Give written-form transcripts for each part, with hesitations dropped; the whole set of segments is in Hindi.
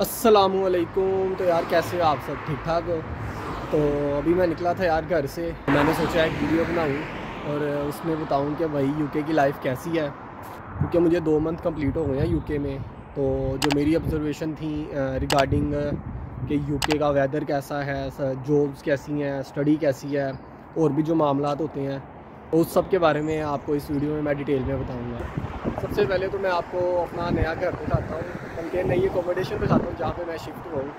अस्सलामुअलैकुम। तो यार कैसे हो आप सब, ठीक ठाक हो? तो अभी मैं निकला था यार घर से। मैंने सोचा एक वीडियो बनाऊं और उसमें बताऊं कि भाई यूके की लाइफ कैसी है, क्योंकि मुझे 2 मंथ कंप्लीट हो गए हैं यूके में। तो जो मेरी ऑब्जर्वेशन थी रिगार्डिंग कि यूके का वेदर कैसा है, जॉब्स कैसी हैं, स्टडी कैसी है, और भी जो मामलात होते हैं, उस सब के बारे में आपको इस वीडियो में मैं डिटेल में बताऊंगा। सबसे पहले तो मैं आपको अपना नया घर दिखाता हूँ, बल्कि नई एकोमोडेशन दिखाता हूँ जहाँ पे मैं शिफ्ट हुआ हूँ।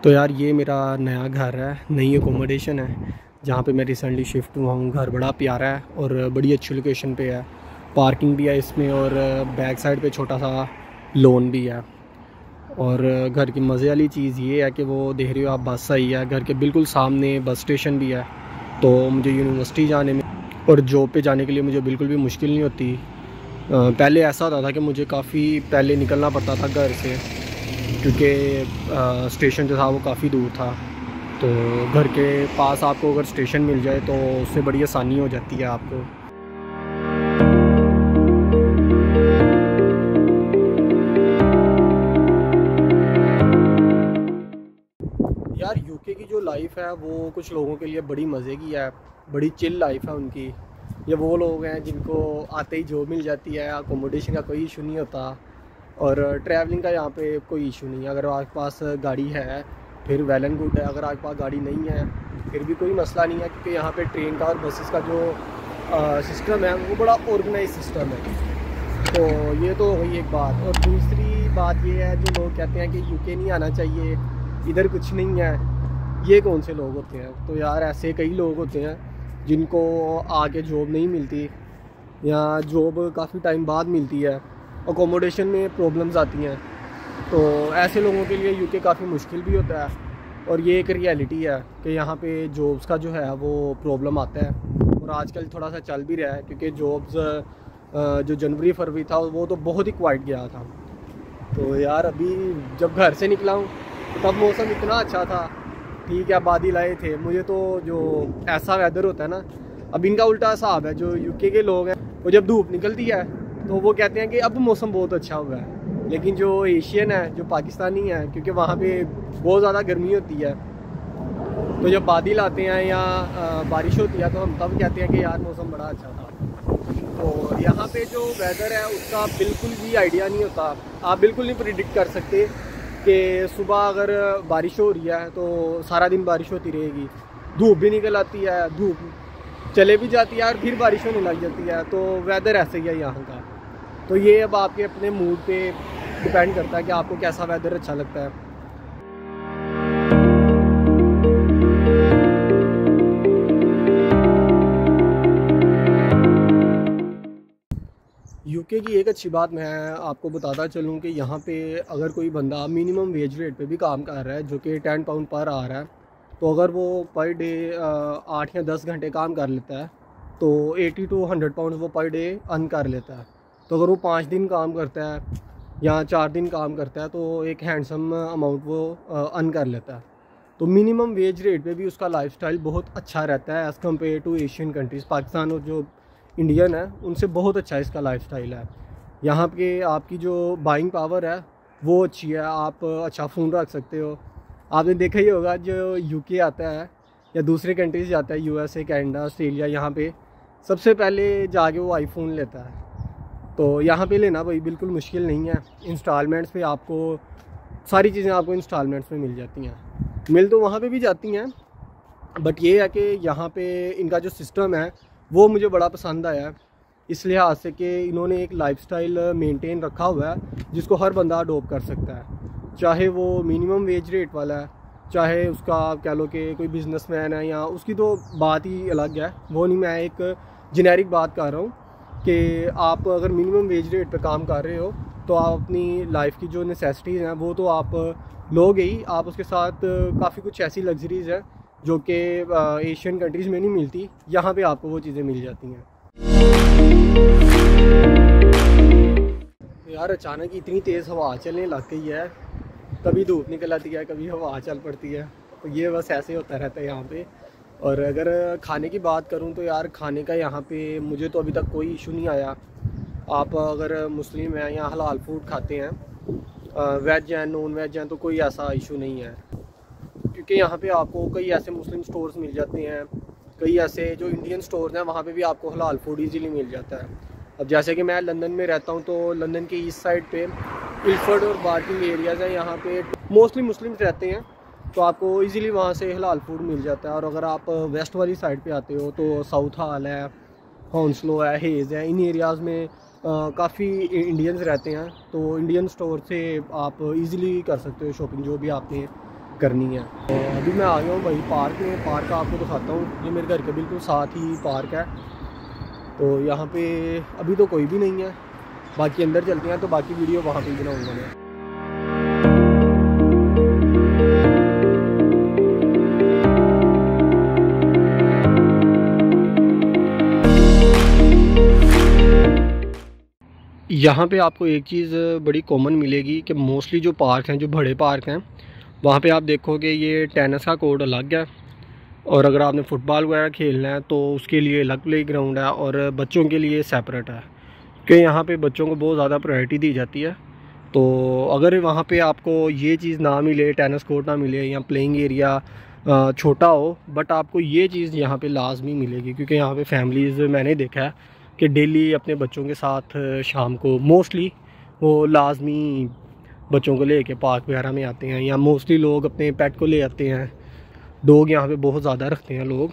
तो यार ये मेरा नया घर है, नई एकोमोडेशन है जहाँ पे मैं रिसेंटली शिफ्ट हुआ हूँ। घर बड़ा प्यारा है और बड़ी अच्छी लोकेशन पे है। पार्किंग भी है इसमें और बैक साइड पे छोटा सा लॉन भी है। और घर की मज़े वाली चीज़ ये है कि वो देख रहे हो आप, बस आई है घर के बिल्कुल सामने, बस स्टेशन भी है। तो मुझे यूनिवर्सिटी जाने में और जॉब पे जाने के लिए मुझे बिल्कुल भी मुश्किल नहीं होती। पहले ऐसा होता था कि मुझे काफ़ी पहले निकलना पड़ता था घर से, क्योंकि स्टेशन जो था वो काफ़ी दूर था। तो घर के पास आपको अगर स्टेशन मिल जाए तो उससे बड़ी आसानी हो जाती है आपको। यार यूके की जो लाइफ है वो कुछ लोगों के लिए बड़ी मज़े की है, बड़ी चिल लाइफ है उनकी। ये वो लोग हैं जिनको आते ही जॉब मिल जाती है, अकोमोडेशन का कोई इशू नहीं होता, और ट्रैवलिंग का यहाँ पे कोई इशू नहीं है। अगर आपके पास गाड़ी है फिर वेल एंड गुड है, अगर आपके पास गाड़ी नहीं है फिर भी कोई मसला नहीं है, क्योंकि यहाँ पे ट्रेन का और बसेस का जो सिस्टम है वो बड़ा ऑर्गेनाइज सिस्टम है। तो ये तो हुई एक बात। और दूसरी बात ये है, जो लोग कहते हैं कि यूके नहीं आना चाहिए, इधर कुछ नहीं है, ये कौन से लोग होते हैं? तो यार ऐसे कई लोग होते हैं जिनको आगे जॉब नहीं मिलती या जॉब काफ़ी टाइम बाद मिलती है, अकोमोडेशन में प्रॉब्लम्स आती हैं। तो ऐसे लोगों के लिए यूके काफ़ी मुश्किल भी होता है। और ये एक रियलिटी है कि यहाँ पे जॉब्स का जो है वो प्रॉब्लम आता है, और आजकल थोड़ा सा चल भी रहा है, क्योंकि जॉब्स जो जनवरी फरवरी था वो तो बहुत ही क्वाइट गया था। तो यार अभी जब घर से निकला हूँ तो तब मौसम इतना अच्छा था, ठीक है, बादल आए थे। मुझे तो जो ऐसा वेदर होता है ना, अब इनका उल्टा हिसाब है। जो यूके के लोग हैं वो जब धूप निकलती है तो वो कहते हैं कि अब मौसम बहुत अच्छा हुआ है, लेकिन जो एशियन है, जो पाकिस्तानी है, क्योंकि वहाँ पे बहुत ज़्यादा गर्मी होती है, तो जब बादल आते हैं या बारिश होती है तो हम तब कहते हैं कि यार मौसम बड़ा अच्छा था। तो यहाँ पे जो वेदर है उसका बिल्कुल भी आइडिया नहीं होता। आप बिल्कुल नहीं प्रिडिक्ट कर सकते कि सुबह अगर बारिश हो रही है तो सारा दिन बारिश होती रहेगी, धूप भी निकल आती है, धूप चले भी जाती है और फिर बारिश होने लग जाती है। तो वेदर ऐसे ही है यहाँ का। तो ये अब आपके अपने मूड पे डिपेंड करता है कि आपको कैसा वेदर अच्छा लगता है। यूके की एक अच्छी बात मैं आपको बताता चलूँ कि यहाँ पे अगर कोई बंदा मिनिमम वेज रेट पे भी काम कर रहा है, जो कि 10 पाउंड पर आ रहा है, तो अगर वो पर डे 8 या 10 घंटे काम कर लेता है तो 80 to 100 पाउंड वो पर डे अर्न कर लेता है। तो अगर वो 5 दिन काम करता है या 4 दिन काम करता है तो एक हैंडसम अमाउंट वो अर्न कर लेता है। तो मिनिमम वेज रेट पे भी उसका लाइफस्टाइल बहुत अच्छा रहता है as compare to Asian countries. Pakistan और जो इंडियन है उनसे बहुत अच्छा इसका लाइफस्टाइल है। यहाँ पे आपकी जो बाइंग पावर है वो अच्छी है, आप अच्छा फ़ोन रख सकते हो। आपने देखा ही होगा जो यूके आता है या दूसरे कंट्रीज़ जाता है, यूएसए, कनाडा, ऑस्ट्रेलिया, यहाँ पे सबसे पहले जाके वो आईफोन लेता है। तो यहाँ पे लेना भाई बिल्कुल मुश्किल नहीं है। इंस्टॉलमेंट्स पे आपको सारी चीज़ें आपको इंस्टॉलमेंट्स में मिल जाती हैं। मिल तो वहाँ पे भी जाती हैं, बट ये है कि यहाँ पे इनका जो सिस्टम है वो मुझे बड़ा पसंद आया, इस लिहाज से कि इन्होंने एक लाइफस्टाइल मेंटेन रखा हुआ है जिसको हर बंदा अडोप्ट कर सकता है। चाहे वो मिनिमम वेज रेट वाला है, चाहे उसका आप कह लो कि कोई बिजनेसमैन है, या उसकी तो बात ही अलग है, वो नहीं, मैं एक जेनेरिक बात कर रहा हूँ कि आप अगर मिनिमम वेज रेट पे काम कर रहे हो तो आप अपनी लाइफ की जो नेसेसिटीज़ हैं वो तो आप लोगे ही, आप उसके साथ काफ़ी कुछ ऐसी लग्जरीज़ हैं जो कि एशियन कंट्रीज़ में नहीं मिलती, यहाँ पे आपको वो चीज़ें मिल जाती हैं। तो यार अचानक इतनी तेज़ हवा चलने लग गई है, कभी धूप निकल आती है, कभी हवा चल पड़ती है। तो ये बस ऐसे होता रहता है यहाँ पे। और अगर खाने की बात करूँ तो यार खाने का यहाँ पे मुझे तो अभी तक कोई इशू नहीं आया। आप अगर मुस्लिम हैं या हलाल फूड खाते हैं वेज हैं नॉन वेज हैं, तो कोई ऐसा इशू नहीं है, क्योंकि यहाँ पे आपको कई ऐसे मुस्लिम स्टोर्स मिल जाते हैं, कई ऐसे जो इंडियन स्टोर्स हैं वहाँ पे भी आपको हलाल फूड इजीली मिल जाता है। अब जैसे कि मैं लंदन में रहता हूँ, तो लंदन के ईस्ट साइड पे इल्फर्ड और बार्किंग एरियाज़ हैं, यहाँ पे मोस्टली मुस्लिम्स रहते हैं, तो आपको इजीली वहाँ से हलाल फूड मिल जाता है। और अगर आप वेस्ट वाली साइड पे आते हो तो साउथ हाल है, हॉन्सलो है, हेज़ है, इन एरियाज़ में काफ़ी इंडियंस रहते हैं, तो इंडियन स्टोर से आप इजीली कर सकते हो शॉपिंग जो भी आपने करनी है। तो अभी मैं आ गया हूँ भाई पार्क में, पार्क आपको दिखाता हूँ, ये मेरे घर के बिल्कुल साथ ही पार्क है। तो यहाँ पे अभी तो कोई भी नहीं है, बाकी अंदर चलते हैं, तो बाकी वीडियो वहाँ पे बनाऊँगा मैं। यहाँ पे आपको एक चीज़ बड़ी कॉमन मिलेगी कि मोस्टली जो पार्क हैं, जो बड़े पार्क हैं, वहाँ पे आप देखोगे ये टेनिस का कोर्ट अलग है, और अगर आपने फ़ुटबॉल वगैरह खेलना है तो उसके लिए अलग प्ले ग्राउंड है, और बच्चों के लिए सेपरेट है, क्योंकि यहाँ पे बच्चों को बहुत ज़्यादा प्रायोरिटी दी जाती है। तो अगर वहाँ पे आपको ये चीज़ ना मिले, टेनिस कोर्ट ना मिले या प्लेइंग एरिया छोटा हो, बट आपको ये चीज़ यहाँ पे लाजमी मिलेगी, क्योंकि यहाँ पे फैमिलीज़ मैंने देखा है कि डेली अपने बच्चों के साथ शाम को मोस्टली वो लाजमी बच्चों को लेके पार्क वगैरह में आते हैं, या मोस्टली लोग अपने पेट को ले आते हैं। डॉग यहाँ पे बहुत ज़्यादा रखते हैं लोग।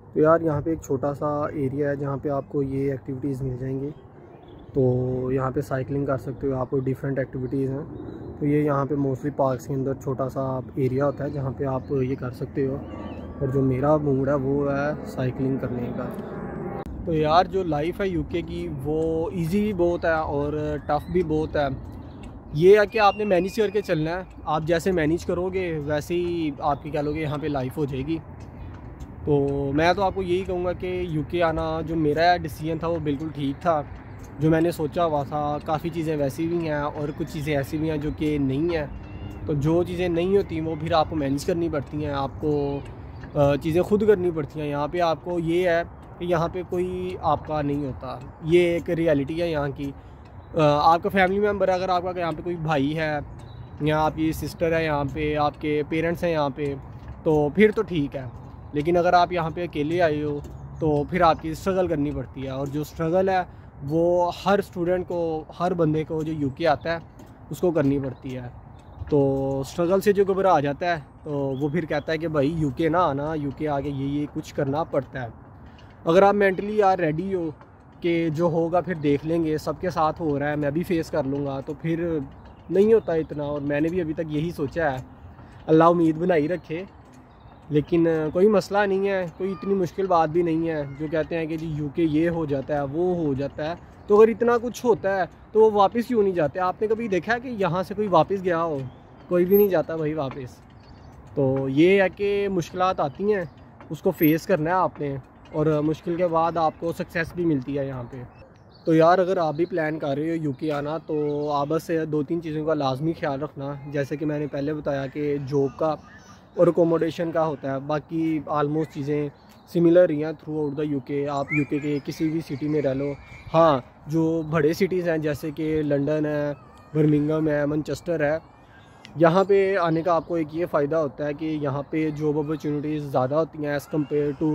तो यार यहाँ पे एक छोटा सा एरिया है जहाँ पे आपको ये एक्टिविटीज़ मिल जाएंगी, तो यहाँ पे साइकिलिंग कर सकते हो, आपको डिफरेंट एक्टिविटीज़ हैं। तो ये यहाँ पे मोस्टली पार्क्स के अंदर छोटा सा एरिया होता है जहाँ पे आप ये कर सकते हो, और जो मेरा मूड है वो है साइकिलिंग करने का। तो यार जो लाइफ है यूके की वो इजी भी बहुत है और टफ़ भी बहुत है। ये है कि आपने मैनेज करके चलना है, आप जैसे मैनेज करोगे वैसे ही आपकी कह लोगे यहाँ पे लाइफ हो जाएगी। तो मैं तो आपको यही कहूँगा कि यूके आना जो मेरा डिसीजन था वो बिल्कुल ठीक था, जो मैंने सोचा हुआ था। काफ़ी चीज़ें वैसी भी हैं और कुछ चीज़ें ऐसी भी हैं जो कि नहीं हैं, तो जो चीज़ें नहीं होती वो फिर आपको मैनेज करनी पड़ती हैं, आपको चीज़ें खुद करनी पड़ती हैं। यहाँ पे आपको ये है कि यहाँ पे कोई आपका नहीं होता, ये एक रियलिटी है यहाँ की। आपका फैमिली मेम्बर, अगर आपका यहाँ पे कोई भाई है या आपकी सिस्टर है, यहाँ पे आपके पेरेंट्स हैं यहाँ पे, तो फिर तो ठीक है। लेकिन अगर आप यहाँ पे अकेले आए हो तो फिर आपकी स्ट्रगल करनी पड़ती है, और जो स्ट्रगल है वो हर स्टूडेंट को, हर बंदे को जो यूके आता है उसको करनी पड़ती है। तो स्ट्रगल से जो घबरा आ जाता है तो वो फिर कहता है कि भाई यूके ना आना, यूके आके ये कुछ करना पड़ता है। अगर आप मेंटली यार रेडी हो कि जो होगा फिर देख लेंगे, सबके साथ हो रहा है मैं भी फेस कर लूँगा, तो फिर नहीं होता इतना। और मैंने भी अभी तक यही सोचा है, अल्लाह उम्मीद बनाई रखे। लेकिन कोई मसला नहीं है, कोई इतनी मुश्किल बात भी नहीं है। जो कहते हैं कि जी यूके ये हो जाता है वो हो जाता है, तो अगर इतना कुछ होता है तो वो वापस क्यों नहीं जाते? आपने कभी देखा है कि यहाँ से कोई वापस गया हो? कोई भी नहीं जाता भाई वापस। तो ये है कि मुश्किलात आती हैं, उसको फेस करना है आपने, और मुश्किल के बाद आपको सक्सेस भी मिलती है यहाँ पे। तो यार अगर आप भी प्लान कर रहे हो यूके आना, तो आप बस 2-3 चीज़ों का लाजमी ख्याल रखना। जैसे कि मैंने पहले बताया कि जॉब का और अकोमोडेशन का होता है, बाकी आलमोस्ट चीज़ें सिमिलर ही हैं थ्रू आउट द यूके। आप यूके के किसी भी सिटी में रह लो। हाँ, जो बड़े सिटीज़ हैं जैसे कि लंदन है, बर्मिंघम है, मैनचेस्टर है, यहाँ पे आने का आपको एक ये फ़ायदा होता है कि यहाँ पे जॉब अपॉर्चुनिटीज़ ज़्यादा होती हैं एज़ कम्पेयर टू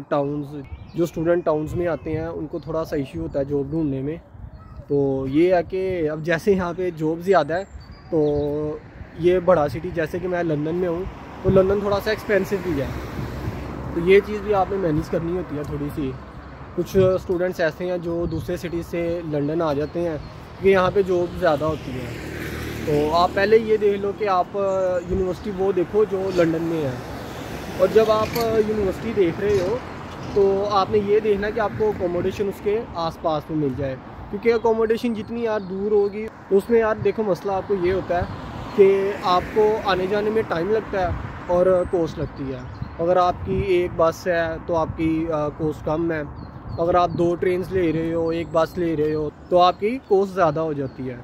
टाउन्स। जो स्टूडेंट टाउन्स में आते हैं उनको थोड़ा सा इश्यू होता है जॉब ढूंढने में। तो ये है कि अब जैसे यहाँ पे जॉब ज़्यादा है, तो ये बड़ा सिटी जैसे कि मैं लंदन में हूँ, तो लंदन थोड़ा सा एक्सपेंसिव भी है, तो ये चीज़ भी आपने मैनेज करनी होती है थोड़ी सी। कुछ स्टूडेंट्स ऐसे हैं जो दूसरे सिटी से लंदन आ जाते हैं कि यहाँ पे जॉब ज़्यादा होती है। तो आप पहले ये देख लो कि आप यूनिवर्सिटी वो देखो जो लंदन में है, और जब आप यूनिवर्सिटी देख रहे हो तो आपने ये देखना कि आपको अकोमोडेशन उसके आसपास में मिल जाए, क्योंकि अकोमोडेशन जितनी यार दूर होगी तो उसमें यार देखो मसला आपको ये होता है कि आपको आने जाने में टाइम लगता है और कॉस्ट लगती है। अगर आपकी एक बस है तो आपकी कॉस्ट कम है, अगर आप 2 ट्रेन्स ले रहे हो, एक बस ले रहे हो, तो आपकी कॉस्ट ज़्यादा हो जाती है।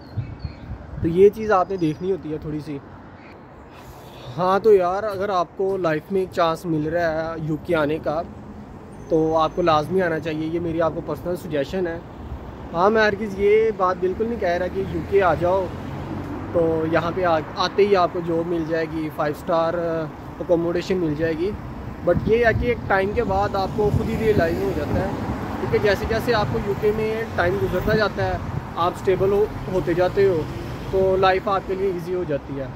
तो ये चीज़ आपने देखनी होती है थोड़ी सी। हाँ तो यार, अगर आपको लाइफ में एक चांस मिल रहा है यूके आने का, तो आपको लाजमी आना चाहिए। ये मेरी आपको पर्सनल सजेशन है। हाँ, मैं हरगिज़ ये बात बिल्कुल नहीं कह रहा कि यूके आ जाओ तो यहाँ पे आते ही आपको जॉब मिल जाएगी, 5 स्टार अकोमोडेशन मिल जाएगी। बट ये है कि एक टाइम के बाद आपको खुद ही रियलाइज़ हो जाता है, क्योंकि जैसे जैसे आपको यूके में टाइम गुजरता जाता है, आप स्टेबल होते जाते हो, तो लाइफ आपके लिए ईजी हो जाती है।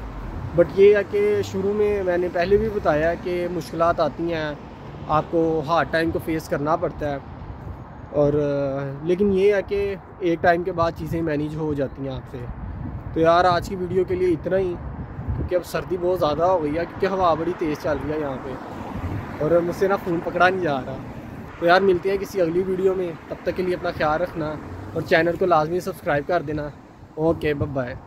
बट ये है कि शुरू में मैंने पहले भी बताया कि मुश्किलात आती हैं, आपको हार्ड टाइम को फेस करना पड़ता है। और लेकिन ये है कि एक टाइम के बाद चीज़ें मैनेज हो जाती हैं आपसे। तो यार आज की वीडियो के लिए इतना ही, क्योंकि अब सर्दी बहुत ज़्यादा हो गई है, क्योंकि हवा बड़ी तेज़ चल रही है यहाँ पे और मुझसे ना फ़ोन पकड़ा नहीं जा रहा। तो यार मिलते हैं किसी अगली वीडियो में, तब तक के लिए अपना ख्याल रखना और चैनल को लाजमी सब्सक्राइब कर देना। Okay, bye bye.